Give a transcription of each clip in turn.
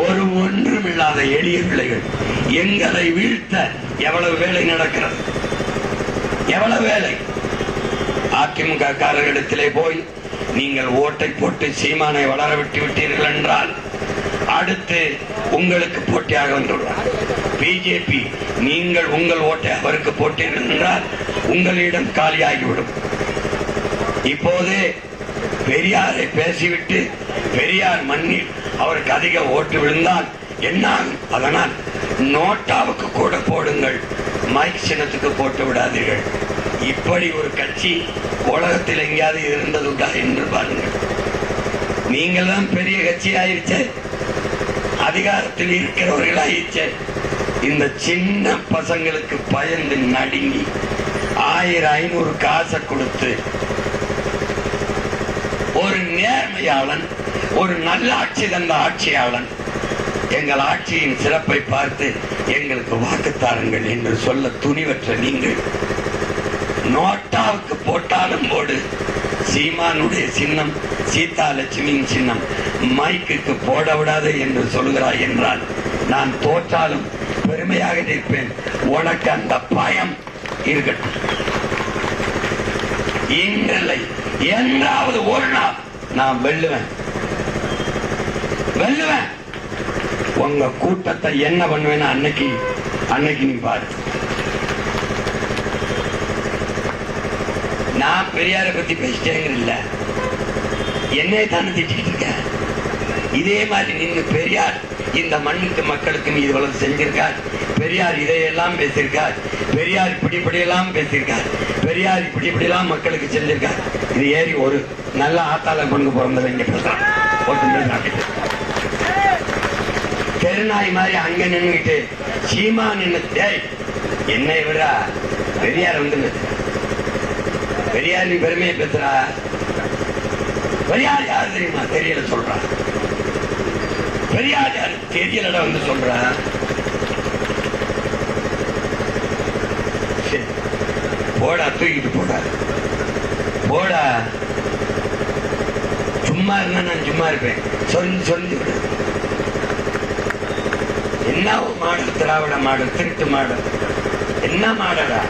ஒரு ஒன்றுமில்லாத எளிய பிள்ளைகள். எங்களை வீழ்த்த எவ்வளவு வேலை நடக்கிறது, எவ்வளவு வேலை. அதிமுக காரர்களிடத்திலே போய் நீங்கள் ஓட்டை போட்டு சீமானை வளர விட்டு விட்டீர்கள் என்றால் அடுத்து உங்களுக்கு போட்டியாக வந்துள்ளார். பிஜேபி நீங்கள் உங்கள் ஓட்டை அவருக்கு போட்டீர்கள் என்றால் உங்களிடம் காலியாகிவிடும். இப்போதே பெரியாரை பேசிவிட்டு பெரியார் மண்ணில் அவருக்கு அதிக ஓட்டு விழுந்தால் என்ன? அதனால் நோட்டாவுக்கு கூட போடுங்கள், மைக் சின்னத்துக்கு போட்டு விடாதீர்கள். இப்படி ஒரு கட்சி உலகத்தில் எங்கேயாவது இருந்ததுண்டா என்று பாருங்கள். நீங்கள் தான் பெரிய கட்சி ஆயிடுச்சு, அதிகாரத்தில் இருக்கிறவர்கள் ஆயிடுச்சு. இந்த சின்ன பசங்களுக்கு பயந்து நடுங்கி 1500 காசை கொடுத்து ஒரு நேர்மையாளன், ஒரு நல்ல ஆட்சி தந்த ஆட்சியாளன் எங்கள் ஆட்சியின் சிறப்பை பார்த்து எங்களுக்கு வாக்குத்தாருங்கள் என்று சொல்ல துணிவற்ற நீங்கள் நோட்டாவுக்கு போட்டாலும் போடு, சீமானுடைய சின்னம் சீதா லட்சுமியின் சின்னம் மைக்கு போட விடாது என்று சொல்கிறாய் என்றால் நான் தோற்றாலும் பெருமையாக நிற்பேன். உனக்கு அந்த பயம் இருக்கட்டும். இன்றில்லை என்றாவது ஒரு நாள் நான் வெல்லுவேன். உங்க கூட்டத்தை என்ன பண்ணுவேன்னு அன்னைக்கு நீ பாரு. நான் பெரியாரை பத்தி பேசிட்டேங்க இல்ல, என்னை தானே திட்டிட்டு இருக்க. இதே மாதிரி நின்று பெரியார் இந்த மண்ணுக்கு மக்களுக்கு நீ இவ்வளவு செஞ்சிருக்கார், பெரியார் இதையெல்லாம் பேசியிருக்கார், பெரியார் இப்படியெல்லாம் பேசியிருக்கார், பெரியார் இப்படியெல்லாம் மக்களுக்கு செஞ்சிருக்கார். இது ஏறி ஒரு நல்ல ஆத்தாள பொண்ணு பிறந்தவங்க பேசுறான். தெருநாய் மாதிரி அங்க நின்றுகிட்டு சீமா நின்று என்னை விட பெரியார் வந்து பெரியார் நீ பெருமையை பேசுறா. பெரியார் யாரு தெரியுமா? தெரியல சொல்றான். பெரியார் யாரு தெரியலட வந்து சொல்றா. போடா, தூக்கிட்டு போடா. சும்மா இருந்தா நான் சும்மா இருப்பேன். சொல்லி விடு. என்ன மாடல்? திராவிட மாடல், திருட்டு மாடல். என்ன மாடலா?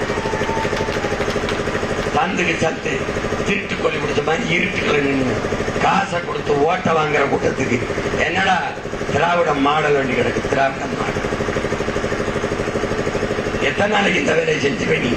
தந்துக்கு சத்து திருட்டு கொல்லி பிடிச்ச மாதிரி இருட்டுக்குள்ள நின்று காசை கொடுத்து ஓட்ட வாங்குற கூட்டத்துக்கு என்னடா திராவிட மாடல் வேண்டி கிடக்கு. திராவிட மாடல் எத்தனை நாளைக்கு இந்த வேலையை செஞ்சுவே நீ?